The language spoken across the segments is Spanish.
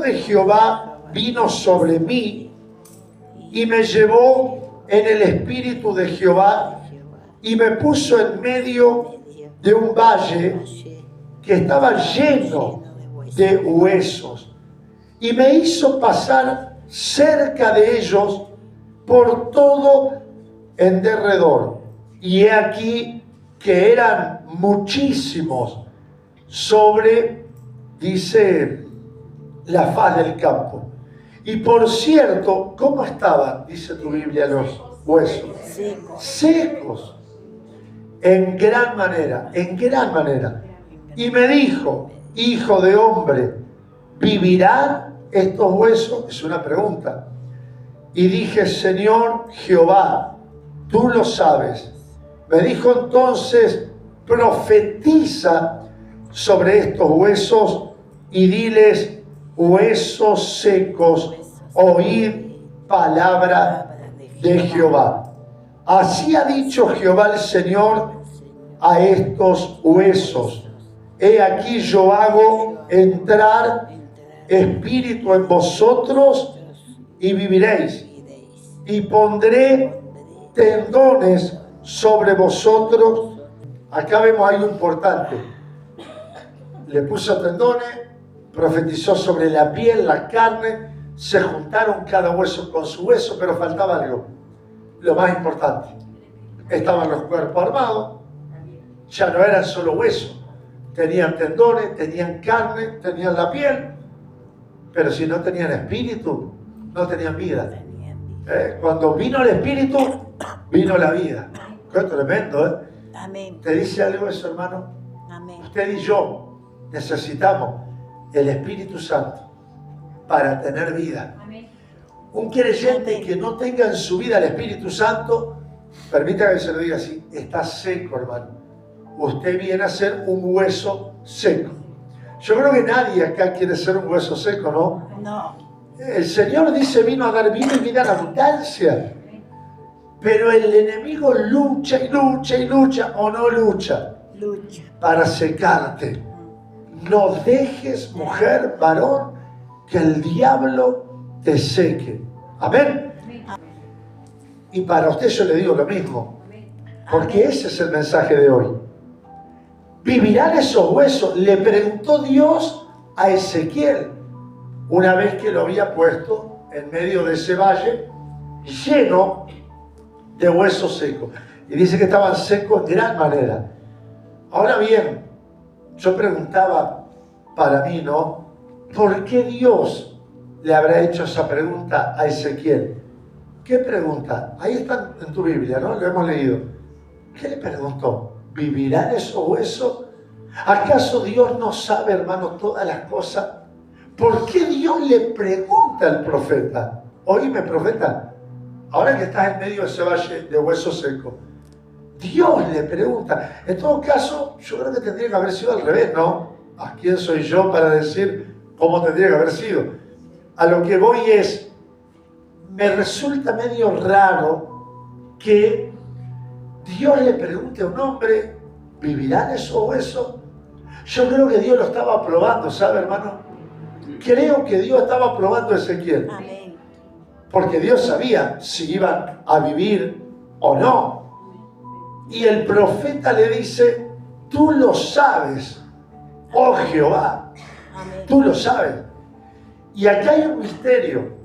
de Jehová vino sobre mí y me llevó en el espíritu de Jehová y me puso en medio de un valle que estaba lleno de huesos y me hizo pasar cerca de ellos por todo en derredor. Y he aquí que eran muchísimos sobre, dice, la faz del campo. Y por cierto, ¿cómo estaban? Dice tu Biblia, los huesos. Secos. En gran manera, en gran manera. Y me dijo, hijo de hombre, ¿vivirán estos huesos? Es una pregunta. Y dije, Señor Jehová, tú lo sabes. Me dijo entonces, profetiza sobre estos huesos y diles, huesos secos, oíd palabra de Jehová. Así ha dicho Jehová el Señor a estos huesos. He aquí yo hago entrar espíritu en vosotros y viviréis. Y pondré tendones sobre vosotros. Acá vemos algo importante. Le puso tendones, profetizó sobre la piel, la carne, se juntaron cada hueso con su hueso, pero faltaba algo. Lo más importante. Estaban los cuerpos armados, ya no eran solo huesos. Tenían tendones, tenían carne, tenían la piel, pero si no tenían espíritu, no tenían vida. Cuando vino el espíritu, vino la vida. Qué tremendo, ¿eh? Amén. ¿Te dice algo eso, hermano? Amén. Usted y yo necesitamos el Espíritu Santo para tener vida. Amén. Un creyente que no tenga en su vida el Espíritu Santo, permítame que se lo diga así, está seco, hermano. Usted viene a ser un hueso seco. Yo creo que nadie acá quiere ser un hueso seco, ¿no? No. El Señor dice, vino a dar vida y vida en abundancia. Pero el enemigo lucha y lucha y lucha, o no lucha, Lucha. para secarte. No dejes, mujer, varón, que el diablo te seque. Amén. Y para usted yo le digo lo mismo, porque ese es el mensaje de hoy. ¿Vivirán esos huesos? Le preguntó Dios a Ezequiel, una vez que lo había puesto en medio de ese valle lleno de huesos secos. Y dice que estaban secos de gran manera. Ahora bien, yo preguntaba para mí, ¿no? ¿Por qué Dios le habrá hecho esa pregunta a Ezequiel? ¿Qué pregunta? Ahí está en tu Biblia, ¿no? Lo hemos leído. ¿Qué le preguntó? ¿Vivirán esos huesos? ¿Acaso Dios no sabe, hermano, todas las cosas? ¿Por qué Dios le pregunta al profeta? Oíme, profeta, ahora que estás en medio de ese valle de huesos secos, Dios le pregunta. En todo caso, yo creo que tendría que haber sido al revés, ¿no? ¿A quién soy yo para decir cómo tendría que haber sido? A lo que voy es, me resulta medio raro que Dios le pregunte a un hombre, ¿vivirán esos huesos? Yo creo que Dios lo estaba probando, ¿sabe, hermano? Creo que Dios estaba probando a Ezequiel. Amén. Porque Dios sabía si iban a vivir o no. Y el profeta le dice, tú lo sabes, oh Jehová, tú lo sabes. Y acá hay un misterio.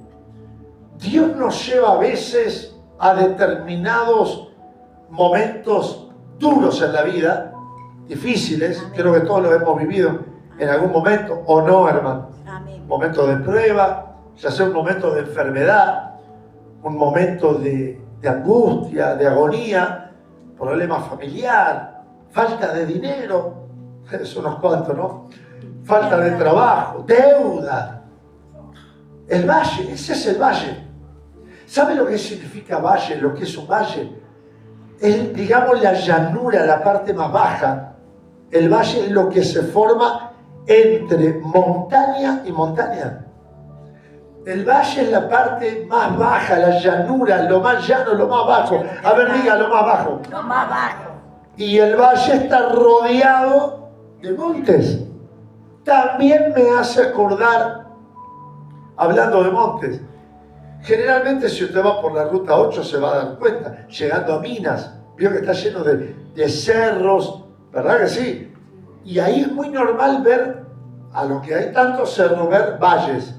Dios nos lleva a veces a determinados momentos duros en la vida, difíciles, amén. Creo que todos lo hemos vivido en algún momento, o no, hermano. Amén. Momento de prueba, ya sea un momento de enfermedad, un momento de angustia, de agonía, problema familiar, falta de dinero, es unos cuantos, ¿no? Falta de trabajo, deuda. El valle, ese es el valle. ¿Sabe lo que significa valle? Lo que es un valle. Es, digamos, la llanura, la parte más baja. El valle es lo que se forma entre montaña y montaña. El valle es la parte más baja, la llanura, lo más llano, lo más bajo. A ver, diga, lo más bajo. Lo más bajo. Y el valle está rodeado de montes. También me hace acordar Hablando de montes, generalmente si usted va por la ruta 8 se va a dar cuenta, llegando a Minas, vio que está lleno de cerros, ¿verdad que sí? Y ahí es muy normal ver, a lo que hay tantos cerros, ver valles.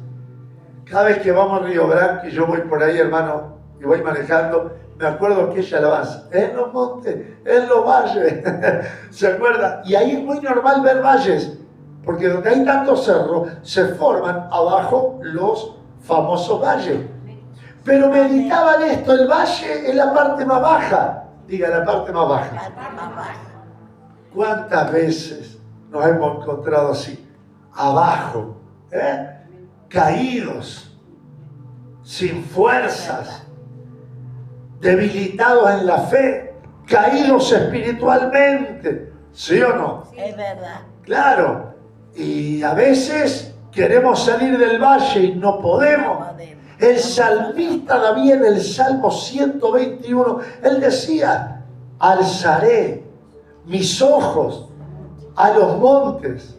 Cada vez que vamos a Río Branco y yo voy por ahí, hermano, y voy manejando, me acuerdo que ella alabanza, en los montes, en los valles, ¿se acuerda? Y ahí es muy normal ver valles, porque donde hay tantos cerros, se forman abajo los famosos valles. Pero meditaban esto, el valle es la parte más baja, diga la parte más baja. ¿Cuántas veces nos hemos encontrado así, abajo, caídos, sin fuerzas, debilitados en la fe, caídos espiritualmente, ¿sí o no? Es verdad. Claro, y a veces queremos salir del valle y no podemos. El salmista David en el Salmo 121, él decía, alzaré mis ojos a los montes.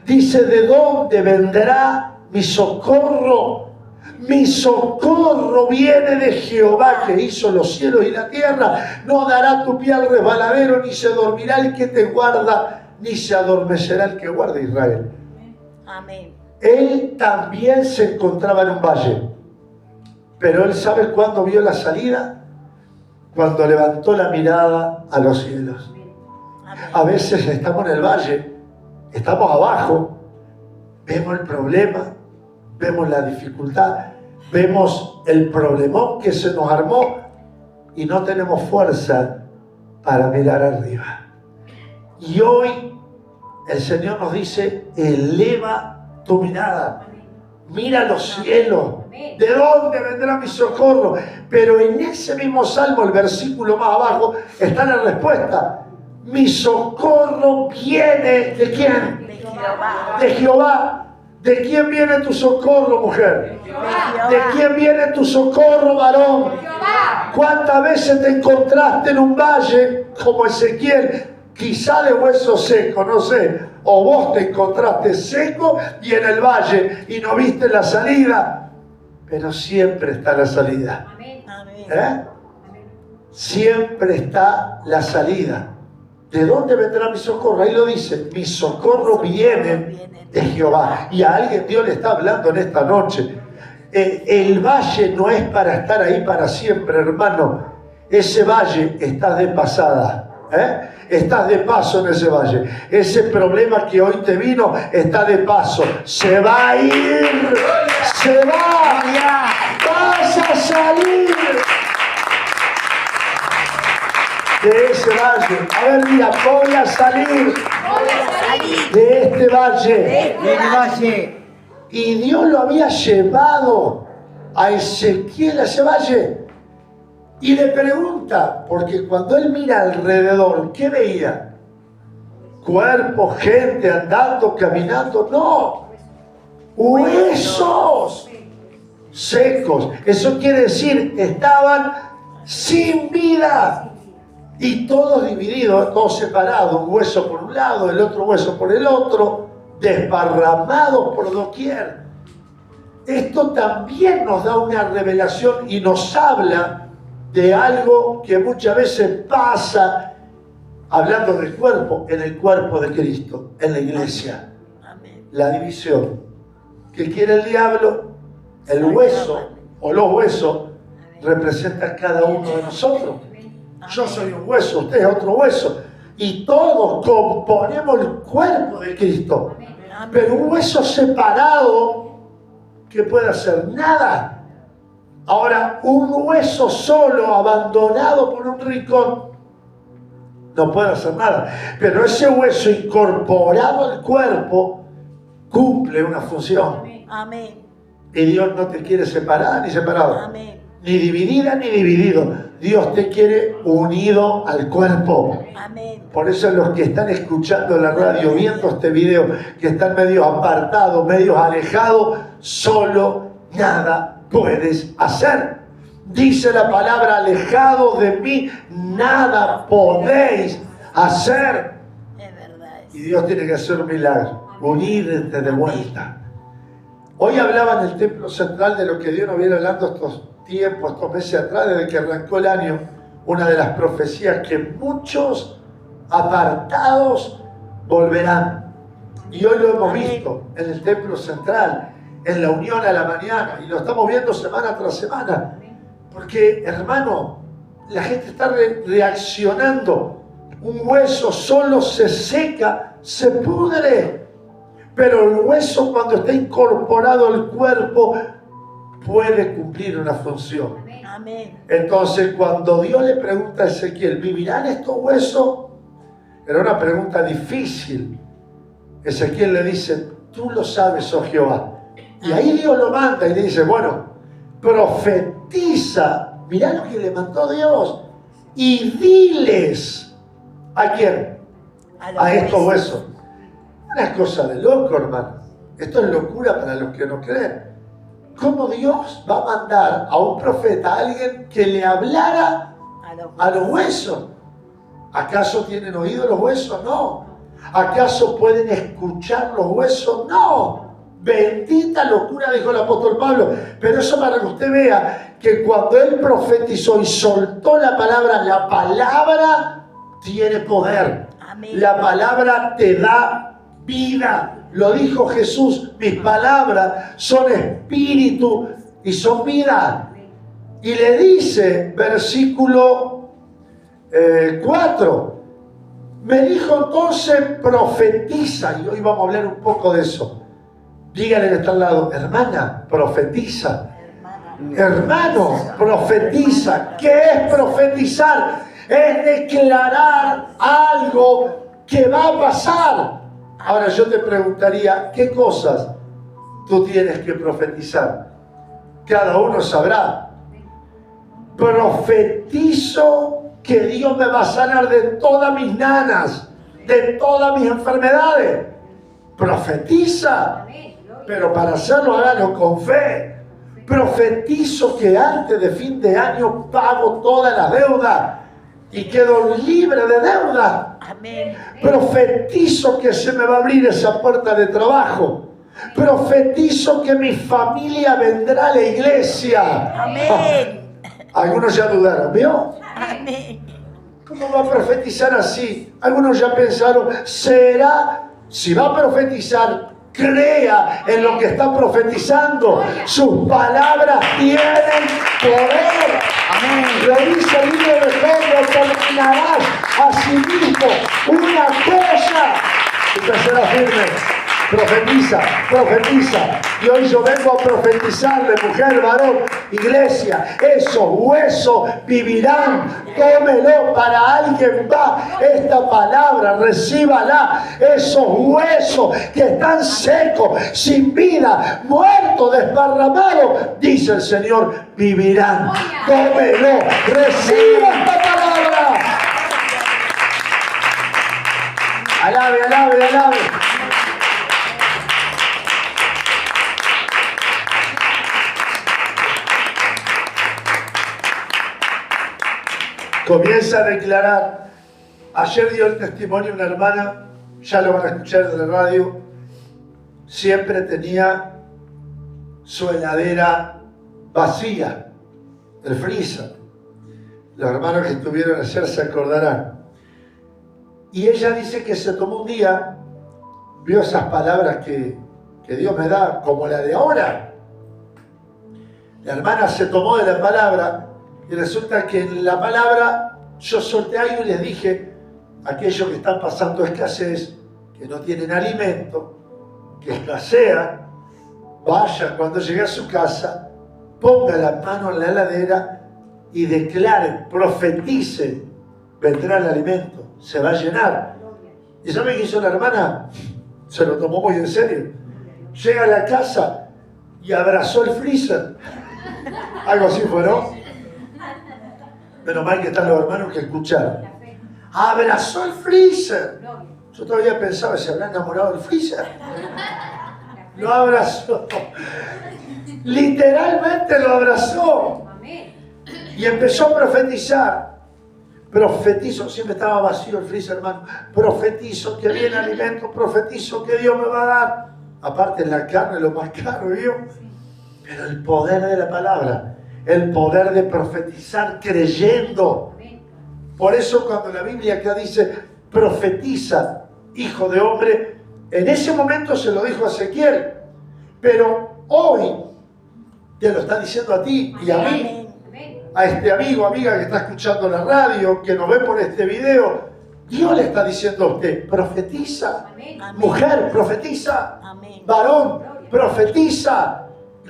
Dice, ¿de dónde vendrá mi socorro? Mi socorro viene de Jehová, que hizo los cielos y la tierra. No dará tu pie al resbaladero, ni se dormirá el que te guarda, ni se adormecerá el que guarda Israel. Amén. Él también se encontraba en un valle, pero él sabe cuándo vio la salida, cuando levantó la mirada a los cielos. A veces estamos en el valle, estamos abajo, vemos el problema, vemos la dificultad, vemos el problemón que se nos armó y no tenemos fuerza para mirar arriba. Y hoy el Señor nos dice, eleva tu mirada, mira los cielos, ¿de dónde vendrá mi socorro? Pero en ese mismo salmo, el versículo más abajo, está la respuesta. Mi socorro viene ¿de quién? De Jehová. De Jehová. ¿De quién viene tu socorro, mujer? ¿De quién viene tu socorro, varón? ¿Cuántas veces te encontraste en un valle como Ezequiel? Quizá de hueso seco, no sé. O vos te encontraste seco y en el valle y no viste la salida. Pero siempre está la salida. Siempre está la salida. ¿De dónde vendrá mi socorro? Ahí lo dice, mi socorro viene de Jehová. Y a alguien Dios le está hablando en esta noche. El valle no es para estar ahí para siempre, hermano. Ese valle está de pasada. Estás de paso en ese valle. Ese problema que hoy te vino está de paso. Se va a ir. Se va. Vas a salir de ese valle. A ver, mira, voy a salir de este valle. Y Dios lo había llevado a Ezequiel a ese valle. Y le pregunta, porque cuando él mira alrededor, ¿qué veía? Cuerpo, gente andando, caminando. No, huesos secos. Eso quiere decir, estaban sin vida. Y todos divididos, todos separados, un hueso por un lado, el otro hueso por el otro, desparramados por doquier. Esto también nos da una revelación y nos habla de algo que muchas veces pasa, hablando del cuerpo, en el cuerpo de Cristo, en la iglesia. La división. ¿Qué quiere el diablo? El hueso o los huesos representan cada uno de nosotros. Yo soy un hueso, usted es otro hueso. Y todos componemos el cuerpo de Cristo. Pero un hueso separado, ¿qué puede hacer? Nada. Ahora, un hueso solo, abandonado por un rincón, no puede hacer nada. Pero ese hueso incorporado al cuerpo cumple una función. Amén. Y Dios no te quiere separada ni separado. Amén. Ni dividida ni dividido. Dios te quiere unido al cuerpo. Amén. Por eso los que están escuchando la radio, viendo este video, que están medio apartados, medio alejados, solo nada puedes hacer. Dice la palabra, alejados de mí, nada podéis hacer. Es verdad. Y Dios tiene que hacer un milagro, unirte de vuelta. Hoy hablaba en el templo central de lo que Dios nos viene hablando estos tiempos, estos meses atrás, desde que arrancó el año, una de las profecías que muchos apartados volverán. Y hoy lo hemos visto en el templo central, en la unión a la mañana, y lo estamos viendo semana tras semana. Porque, hermano, la gente está reaccionando. Un hueso solo se seca, se pudre. Pero el hueso, cuando está incorporado al cuerpo, puede cumplir una función. Amén. Entonces, cuando Dios le pregunta a Ezequiel, ¿vivirán estos huesos? Era una pregunta difícil. Ezequiel le dice, tú lo sabes, oh Jehová. Y ahí Dios lo manda y le dice, bueno, profetiza, mirá lo que le mandó Dios, y diles, ¿a quién? A estos huesos. Una cosa de loco, hermano. Esto es locura para los que no creen. ¿Cómo Dios va a mandar a un profeta, a alguien que le hablara a los huesos? ¿Acaso tienen oído los huesos? No. ¿Acaso pueden escuchar los huesos? No. Bendita locura, dijo el apóstol Pablo. Pero eso para que usted vea que cuando él profetizó y soltó la palabra tiene poder. Amén. La palabra te da vida. Lo dijo Jesús, mis palabras son espíritu y son vida. Y le dice, versículo 4, me dijo entonces profetiza, y hoy vamos a hablar un poco de eso. Dígale que está al lado, hermana, profetiza. Hermano, profetiza. ¿Qué es profetizar? Es declarar algo que va a pasar. Ahora yo te preguntaría, ¿qué cosas tú tienes que profetizar? Cada uno sabrá. Profetizo que Dios me va a sanar de todas mis nanas, de todas mis enfermedades. Profetiza, pero para hacerlo hágalo con fe. Profetizo que antes de fin de año pago todas las deudas y quedo libre de deuda. Amén. Profetizo que se me va a abrir esa puerta de trabajo. Profetizo que mi familia vendrá a la iglesia. Amén. Algunos ya dudaron, ¿vio? Amén. ¿Cómo va a profetizar así? Algunos ya pensaron, ¿será? Si va a profetizar, crea en lo que está profetizando. Sus palabras tienen poder. Amén. Lo dice el libro de Pedro, terminarás a sí mismo una cosa. Y será firme. Profetiza, profetiza. Y hoy yo vengo a profetizarle, mujer, varón, iglesia, esos huesos vivirán. Tómelo, para alguien va esta palabra, recíbala. Esos huesos que están secos, sin vida, muertos, desparramados, dice el Señor, vivirán. Tómelo, reciba esta palabra. Alabe, alabe, alabe. Comienza a declarar. Ayer dio el testimonio una hermana, ya lo van a escuchar de la radio, siempre tenía su heladera vacía, el freezer. Los hermanos que estuvieron ayer se acordarán. Y ella dice que se tomó un día, vio esas palabras que Dios me da, como la de ahora. La hermana se tomó de la palabra. Y resulta que en la palabra yo solté algo y les dije, aquellos que están pasando escasez, que no tienen alimento, que escasean, vayan cuando llegue a su casa, pongan la mano en la heladera y declaren, profeticen, vendrá el alimento, se va a llenar. ¿Y saben qué hizo la hermana? Se lo tomó muy en serio. Llega a la casa y abrazó el freezer. Algo así fue, ¿no? Menos mal que están los hermanos que escucharon. Abrazó el freezer. Yo todavía pensaba, ¿se habrá enamorado del freezer? Lo abrazó. Literalmente lo abrazó. Y empezó a profetizar. Profetizo, siempre estaba vacío el freezer, hermano. Profetizo que viene alimento, profetizo que Dios me va a dar. Aparte en la carne lo más caro, ¿vio? Pero el poder de la palabra, el poder de profetizar creyendo. Por eso cuando la Biblia acá dice, profetiza, hijo de hombre, en ese momento se lo dijo a Ezequiel, pero hoy te lo está diciendo a ti y a mí, a este amigo, amiga que está escuchando la radio, que nos ve por este video. Dios le está diciendo a usted, profetiza. Amén. Mujer, profetiza. Amén. Varón, profetiza.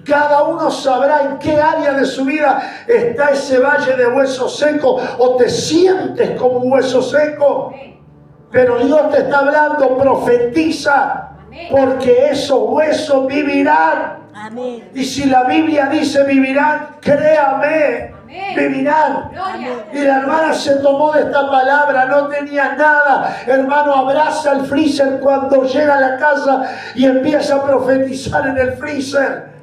Cada uno sabrá en qué área de su vida está ese valle de huesos secos, o te sientes como un hueso seco. Pero Dios te está hablando, profetiza, porque esos huesos vivirán. Amén. Y si la Biblia dice vivirán, créame, vivirán. Y la hermana se tomó de esta palabra, no tenía nada. Hermano, abraza el freezer cuando llega a la casa y empieza a profetizar en el freezer.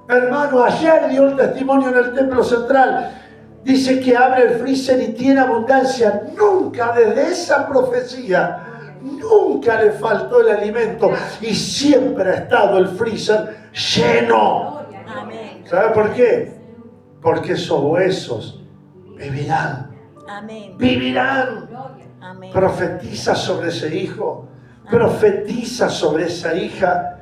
Hermano, ayer dio el testimonio en el templo central. Dice que abre el freezer y tiene abundancia. Nunca desde esa profecía, nunca le faltó el alimento. Y siempre ha estado el freezer lleno. Amén. ¿Sabe por qué? Porque esos huesos vivirán. Amén. Vivirán. Amén. Profetiza sobre ese hijo. Profetiza sobre esa hija.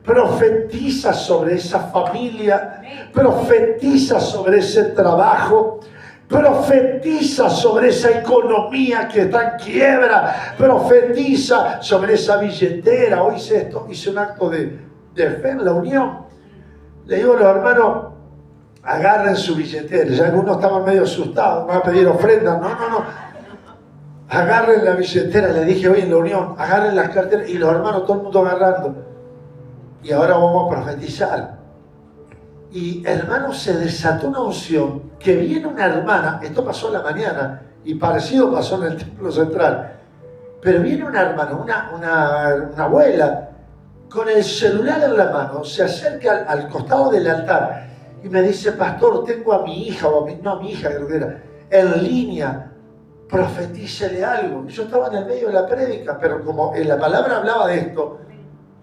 Profetiza sobre esa familia. Profetiza sobre ese trabajo. Profetiza sobre esa economía que está en quiebra. Profetiza sobre esa billetera. Hoy hice un acto de fe en la unión. Le digo a los hermanos, agarren su billetera. Ya algunos estaban medio asustados, van a pedir ofrendas. No. Agarren la billetera, le dije hoy en la unión, agarren las carteras. Y los hermanos, todo el mundo agarrando. Y ahora vamos a profetizar. Y hermanos, se desató una unción, que viene una hermana, esto pasó en la mañana, y parecido pasó en el templo central, pero viene una hermana, una abuela, con el celular en la mano, se acerca al costado del altar, y me dice, pastor, tengo a mi hija, no a mi hija, creo que era, en línea, profetícele algo. Yo estaba en el medio de la prédica, pero como en la palabra hablaba de esto,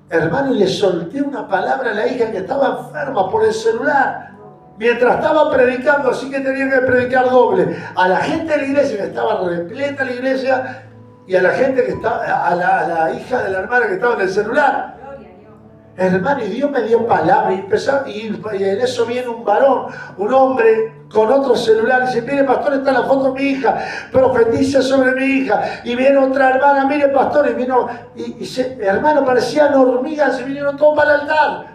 hermano, y le solté una palabra a la hija que estaba enferma por el celular, mientras estaba predicando, así que tenía que predicar doble. A la gente de la iglesia, que estaba repleta la iglesia, y a la gente que estaba, a la hija de la hermana que estaba en el celular. Hermano, y Dios me dio palabra, y en eso viene un varón, un hombre con otro celular, y dice, mire pastor, está la foto de mi hija, profetiza sobre mi hija. Y viene otra hermana, mire pastor, y vino, hermano, parecían hormigas, se vinieron todos para el altar.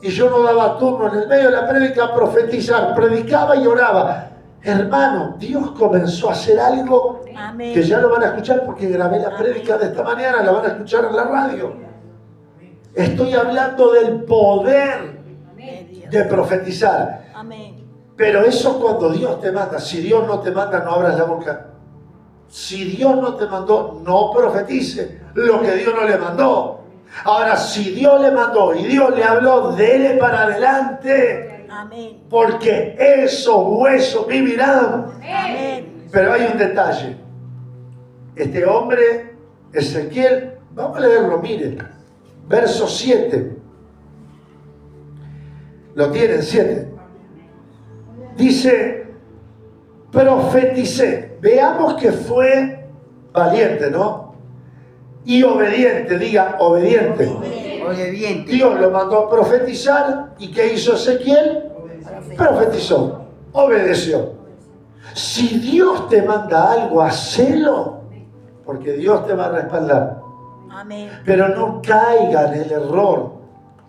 Y yo no daba turno en el medio de la prédica a profetizar, predicaba y oraba. Hermano, Dios comenzó a hacer algo. Amén. Que ya lo van a escuchar porque grabé la prédica de esta mañana, la van a escuchar en la radio. Estoy hablando del poder de profetizar. Amén. Pero eso cuando Dios te manda. Si Dios no te manda, no abras la boca. Si Dios no te mandó, no profetice lo que Dios no le mandó. Ahora, si Dios le mandó y Dios le habló, dele para adelante. Amén. Porque esos huesos vivirán. Amén. Pero hay un detalle. Este hombre, Ezequiel, vamos a leerlo, miren. Verso 7. Lo tienen, 7. Dice, profeticé. Veamos que fue valiente, ¿no? Y obediente, diga obediente. Obediente. Dios lo mandó a profetizar. ¿Y qué hizo Ezequiel? Profetizó, obedeció. Si Dios te manda algo, hacelo, porque Dios te va a respaldar. Amén. Pero no caiga en el error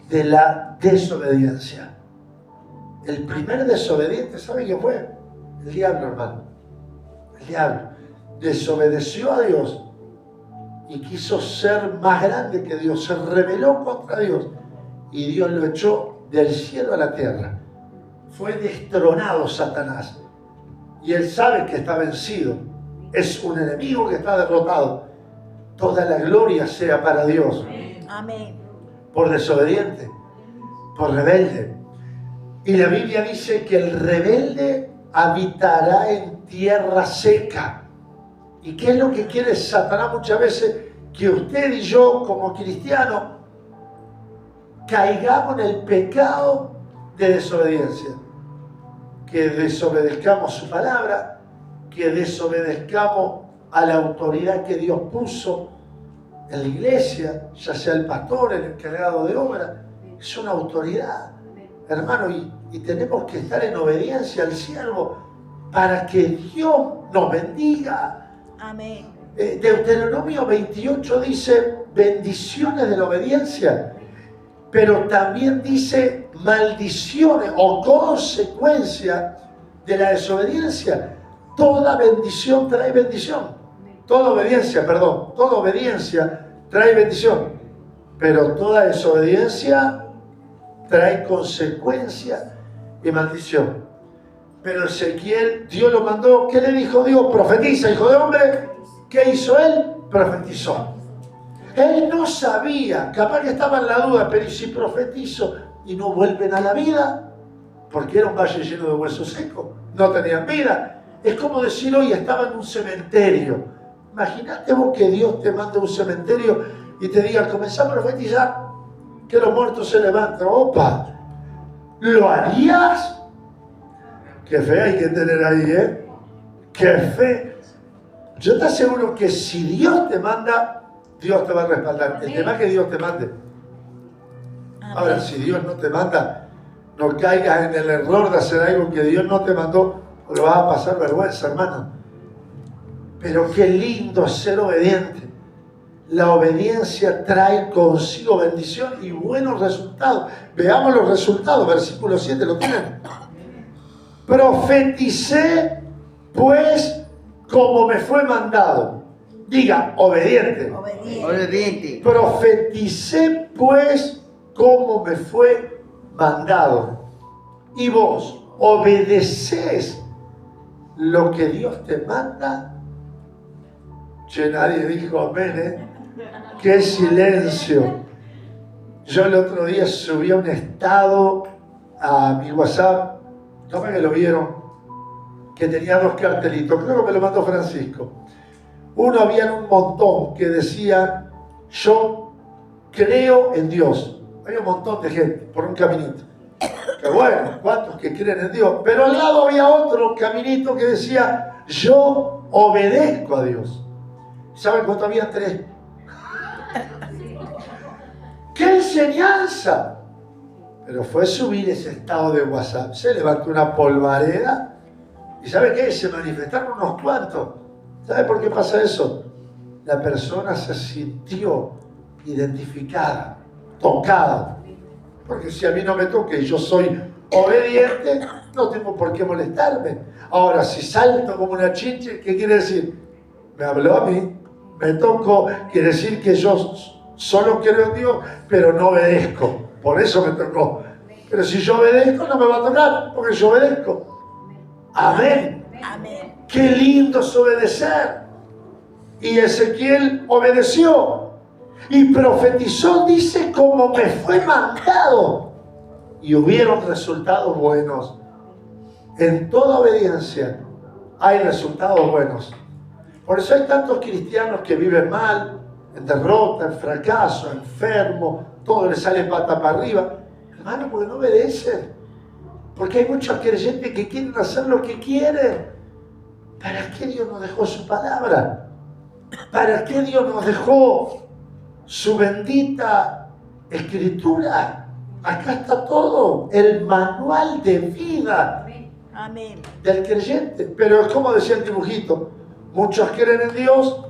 de la desobediencia. El primer desobediente, ¿sabe quién fue? El diablo, hermano. El diablo desobedeció a Dios y quiso ser más grande que Dios. Se rebeló contra Dios y Dios lo echó del cielo a la tierra. Fue destronado Satanás y él sabe que está vencido. Es un enemigo que está derrotado. Toda la gloria sea para Dios. Amén. Por desobediente, por rebelde. Y la Biblia dice que el rebelde habitará en tierra seca. ¿Y qué es lo que quiere Satanás muchas veces? Que usted y yo, como cristianos, caigamos en el pecado de desobediencia. Que desobedezcamos su palabra, que desobedezcamos a la autoridad que Dios puso en la iglesia, ya sea el pastor, el encargado de obra. Es una autoridad, hermano, y tenemos que estar en obediencia al siervo para que Dios nos bendiga. Amén. Deuteronomio 28 dice bendiciones de la obediencia, pero también dice maldiciones o consecuencias de la desobediencia. Toda bendición trae bendición. Toda obediencia trae bendición. Pero toda desobediencia trae consecuencia y maldición. Pero Ezequiel, Dios lo mandó. ¿Qué le dijo Dios? Profetiza, hijo de hombre. ¿Qué hizo él? Profetizó. Él no sabía, capaz que estaba en la duda, pero ¿y si profetizo y no vuelven a la vida? Porque era un valle lleno de huesos secos, no tenían vida. Es como decir hoy estaba en un cementerio. Imagínate vos que Dios te manda a un cementerio y te diga, comenzá a profetizar, que los muertos se levantan. ¡Opa! ¿Lo harías? Qué fe hay que tener ahí, ¿eh? ¡Qué fe! Yo te aseguro que si Dios te manda, Dios te va a respaldar. El tema es que Dios te mande. Ahora, si Dios no te manda, no caigas en el error de hacer algo que Dios no te mandó, porque vas a pasar vergüenza, hermano. Pero qué lindo es ser obediente. La obediencia trae consigo bendición y buenos resultados. Veamos los resultados, versículo 7, ¿lo tienen? Profeticé, pues, como me fue mandado. Diga, obediente. Obediente. Profeticé, pues, como me fue mandado. Y vos, obedecés lo que Dios te manda. Che, nadie dijo amén, ¿eh? ¡Qué silencio! Yo el otro día subí un estado a mi WhatsApp, ¿cómo que lo vieron? Que tenía 2 cartelitos, creo que me lo mandó Francisco. Uno había un montón que decía, yo creo en Dios. Había un montón de gente por un caminito. Que bueno, ¿cuántos que creen en Dios? Pero al lado había otro caminito que decía, yo obedezco a Dios. ¿Saben cuánto había? 3. ¡Qué enseñanza! Pero fue subir ese estado de WhatsApp. Se levantó una polvareda. ¿Y sabe qué? Se manifestaron unos cuantos. ¿Sabe por qué pasa eso? La persona se sintió identificada, tocada. Porque si a mí no me toca y yo soy obediente, no tengo por qué molestarme. Ahora, si salto como una chinche, ¿qué quiere decir? Me habló a mí, me tocó, quiere decir que yo solo creo en Dios, pero no obedezco. Por eso me tocó. Pero si yo obedezco, no me va a tocar, porque yo obedezco. Amén. Amén. Qué lindo es obedecer. Y Ezequiel obedeció y profetizó, dice, como me fue mandado. Y hubieron resultados buenos. En toda obediencia hay resultados buenos. Por eso hay tantos cristianos que viven mal, en derrota, en fracaso, enfermo, todo les sale pata para arriba. Hermano, porque no obedecen. Porque hay muchos creyentes que quieren hacer lo que quieren. ¿Para qué Dios nos dejó su palabra? ¿Para qué Dios nos dejó su bendita escritura? Acá está todo, el manual de vida Amén. del creyente. Pero es como decía el dibujito, muchos creen en Dios,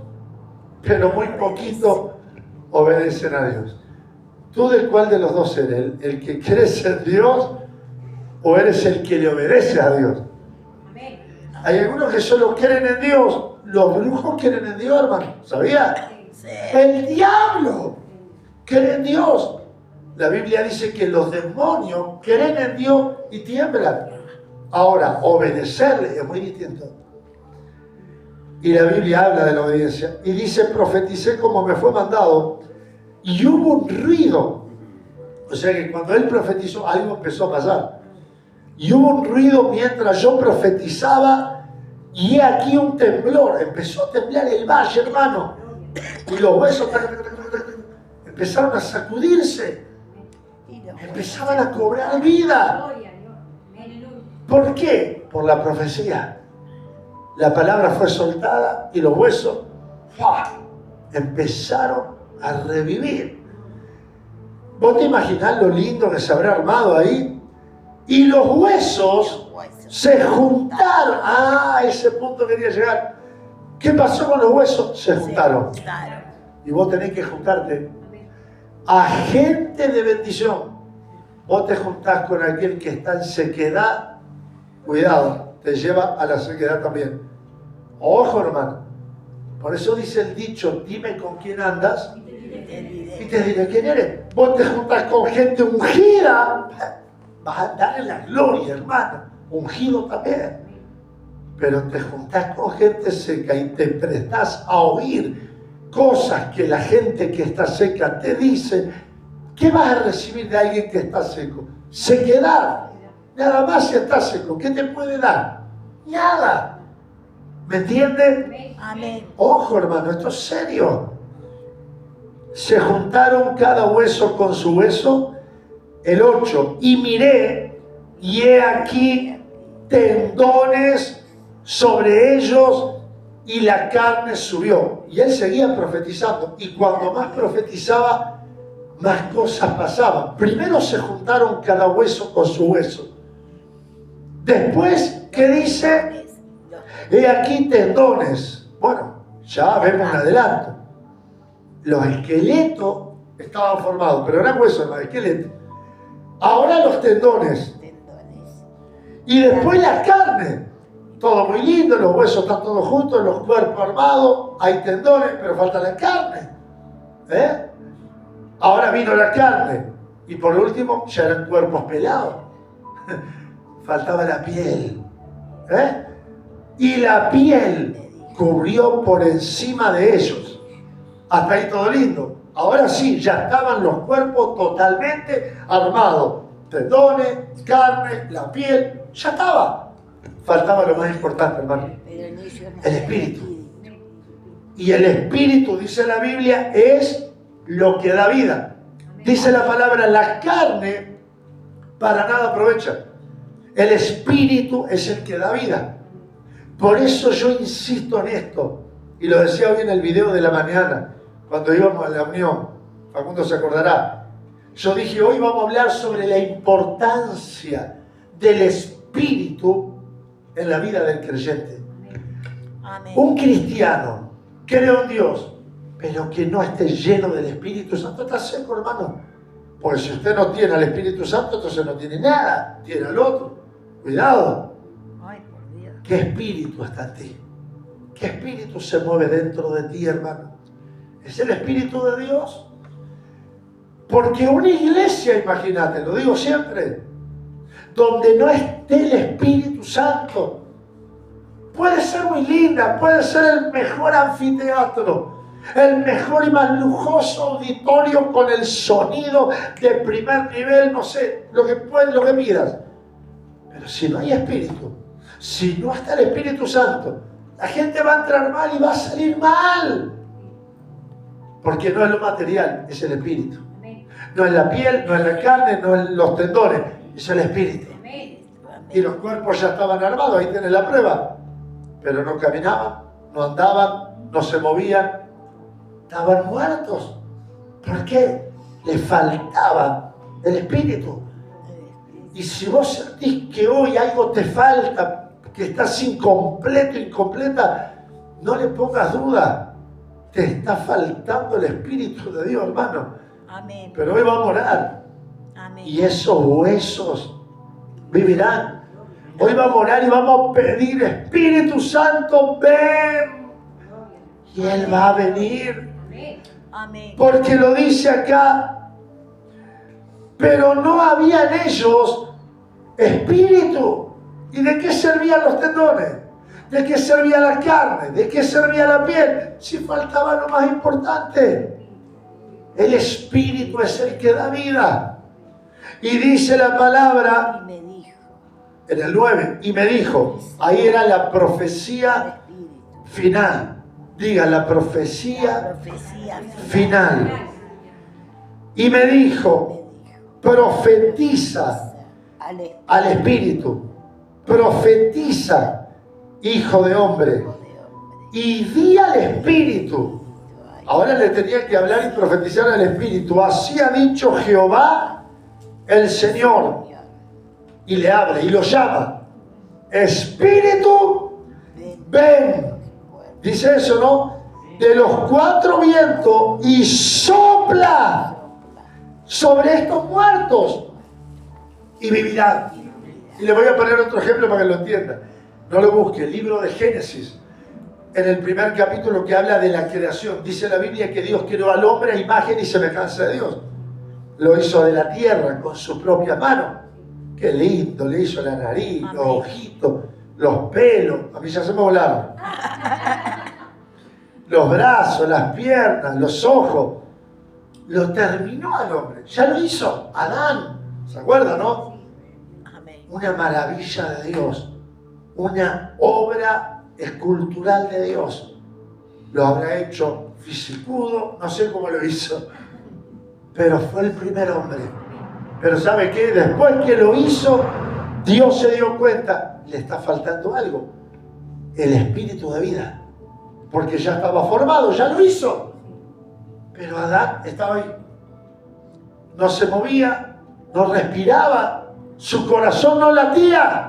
pero muy poquito obedecen a Dios. ¿Tú de cuál de los dos eres? ¿El que crees en Dios o eres el que le obedece a Dios? Hay algunos que solo creen en Dios. Los brujos creen en Dios, hermano. ¿Sabía? Sí. El diablo cree en Dios. La Biblia dice que los demonios creen en Dios y tiemblan. Ahora, obedecerle es muy distinto. Y la Biblia habla de la obediencia. Y dice, profeticé como me fue mandado. Y hubo un ruido. O sea que cuando él profetizó, algo empezó a pasar. Y hubo un ruido mientras yo profetizaba, y he aquí un temblor. Empezó a temblar el valle, hermano. Y los huesos empezaron a sacudirse. empezaban a cobrar vida. ¿Por qué? Por la profecía. La palabra fue soltada y los huesos ¡fua!, empezaron a revivir. ¿Vos te imaginás lo lindo que se habrá armado ahí? Y los huesos se juntaron. Ah, ese punto quería llegar. ¿Qué pasó con los huesos? Se juntaron. Y vos tenés que juntarte a gente de bendición. Vos te juntás con aquel que está en sequedad, cuidado, te lleva a la sequedad también. Ojo, hermano. Por eso dice el dicho, dime con quién andas y te diré quién eres. Vos te juntás con gente ungida, vas a darle la gloria, hermano. Ungido también. Pero te juntás con gente seca y te prestás a oír cosas que la gente que está seca te dice. ¿Qué vas a recibir de alguien que está seco? Sequedad. Nada más si está seco. ¿Qué te puede dar? Nada. ¿Me entienden? Amén. Ojo, hermano, esto es serio. Se juntaron cada hueso con su hueso. El 8. Y miré, y he aquí tendones sobre ellos, y la carne subió. Y él seguía profetizando. Y cuando más profetizaba, más cosas pasaban. Primero se juntaron cada hueso con su hueso. Después, ¿qué dice? He aquí tendones. Bueno, ya vemos un adelanto. Los esqueletos estaban formados, pero eran huesos, los esqueletos. Ahora los tendones. Y después la carne. Todo muy lindo, los huesos están todos juntos, los cuerpos armados, hay tendones, pero falta la carne. Ahora vino la carne. Y por último, ya eran cuerpos pelados. Faltaba la piel. Y la piel cubrió por encima de ellos. Hasta ahí todo lindo. Ahora sí, ya estaban los cuerpos totalmente armados. Tendones, carne, la piel, ya estaba. Faltaba lo más importante, hermano. El espíritu. Y el espíritu, dice la Biblia, es lo que da vida. Dice la palabra, la carne para nada aprovecha. El espíritu es el que da vida. Por eso yo insisto en esto. Y lo decía hoy en el video de la mañana, cuando íbamos a la unión. Facundo se acordará. Yo dije, hoy vamos a hablar sobre la importancia del espíritu en la vida del creyente. Amén. Un cristiano cree en Dios, pero que no esté lleno del Espíritu Santo, está seco, hermano. Porque si usted no tiene al Espíritu Santo, entonces no tiene nada, tiene al otro. Cuidado. Ay, por Dios. ¿Qué espíritu está en ti? ¿Qué espíritu se mueve dentro de ti, hermano? ¿Es el Espíritu de Dios? Porque una iglesia, imagínate, lo digo siempre, donde no esté el Espíritu Santo, puede ser muy linda, puede ser el mejor anfiteatro, el mejor y más lujoso auditorio con el sonido de primer nivel, no sé, lo que pidas. Pero si no hay Espíritu, si no está el Espíritu Santo, la gente va a entrar mal y va a salir mal. Porque no es lo material, es el Espíritu. No es la piel, no es la carne, no es los tendones, es el Espíritu. Y los cuerpos ya estaban armados, ahí tenés la prueba. Pero no caminaban, no andaban, no se movían. Estaban muertos. ¿Por qué? Les faltaba el Espíritu. Y si vos sentís que hoy algo te falta, que estás incompleto, incompleta, no le pongas duda. Te está faltando el Espíritu de Dios, hermano. Amén. Pero hoy vamos a orar. Amén. Y esos huesos vivirán. Hoy vamos a orar y vamos a pedir, Espíritu Santo, ven. Y Él va a venir. Amén. Porque lo dice acá. Pero no había en ellos espíritu. ¿Y de qué servían los tendones? ¿De qué servía la carne? ¿De qué servía la piel? Si faltaba lo más importante. El espíritu es el que da vida. Y dice la palabra Y me dijo, en el 9, y me dijo, ahí era la profecía final. Diga, la profecía profecía final. Y me dijo, profetiza al Espíritu, profetiza, hijo de hombre, y di al Espíritu. Ahora le tenía que hablar y profetizar al Espíritu. Así ha dicho Jehová el Señor. Y le habla y lo llama. Espíritu, ven. Dice eso, ¿no? De los cuatro vientos y sopla sobre estos muertos y vivirán. Y le voy a poner otro ejemplo para que lo entienda. No lo busque. El libro de Génesis, en el primer capítulo que habla de la creación, dice la Biblia que Dios creó al hombre a imagen y semejanza de Dios. Lo hizo de la tierra con su propia mano. Qué lindo, le hizo la nariz, los ojitos, los pelos. A mí ya se me volaron. Los brazos, las piernas, los ojos. Lo terminó al hombre. Ya lo hizo Adán. ¿Se acuerdan, no? Amén. Una maravilla de Dios. Una obra escultural de Dios. Lo habrá hecho fisicudo, no sé cómo lo hizo, pero fue el primer hombre. Pero ¿sabe qué? Después que lo hizo, Dios se dio cuenta, le está faltando algo, el espíritu de vida, porque ya estaba formado, ya lo hizo, pero Adán estaba ahí, no se movía, no respiraba, su corazón no latía.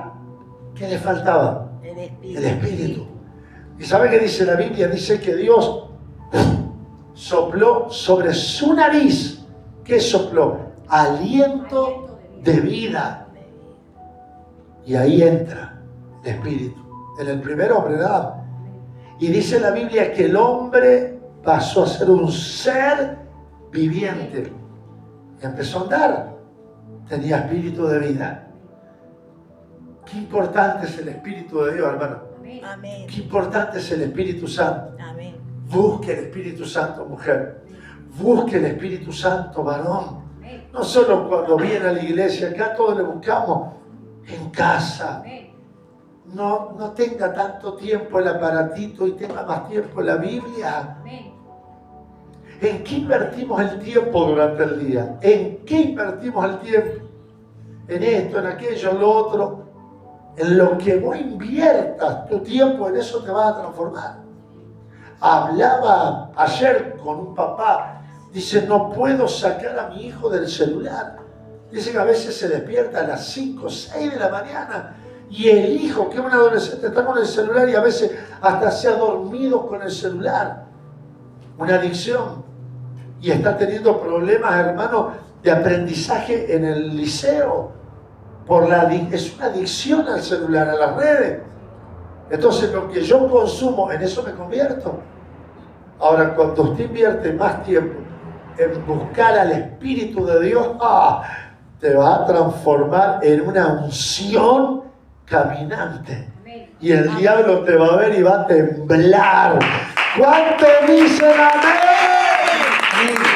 ¿Qué le faltaba? El espíritu. ¿Y sabe qué dice la Biblia? Dice que Dios sopló sobre su nariz. ¿Qué sopló? Aliento de vida. Y ahí entra el espíritu. En el primer hombre, ¿verdad? Y dice la Biblia que el hombre pasó a ser un ser viviente. Y empezó a andar. Tenía espíritu de vida. Qué importante es el Espíritu de Dios, hermano. Amén. Qué importante es el Espíritu Santo. Amén. Busque el Espíritu Santo, mujer. Busque el Espíritu Santo, varón. No solo cuando viene a la iglesia, acá todos le buscamos en casa. No tenga tanto tiempo el aparatito y tenga más tiempo la Biblia. ¿En qué invertimos el tiempo durante el día? ¿En qué invertimos el tiempo? En esto, en aquello, en lo otro. En lo que vos inviertas tu tiempo, en eso te vas a transformar. Hablaba ayer con un papá, dice, no puedo sacar a mi hijo del celular. Dice que a veces se despierta a las 5, 6 de la mañana y el hijo, que es un adolescente, está con el celular y a veces hasta se ha dormido con el celular. Una adicción. Y está teniendo problemas, hermano, de aprendizaje en el liceo. Es una adicción al celular, a las redes. Entonces lo que yo consumo, en eso me convierto. Ahora, cuando usted invierte más tiempo en buscar al Espíritu de Dios, te va a transformar en una unción caminante. Y el diablo te va a ver y va a temblar. ¿Cuántos dicen amén?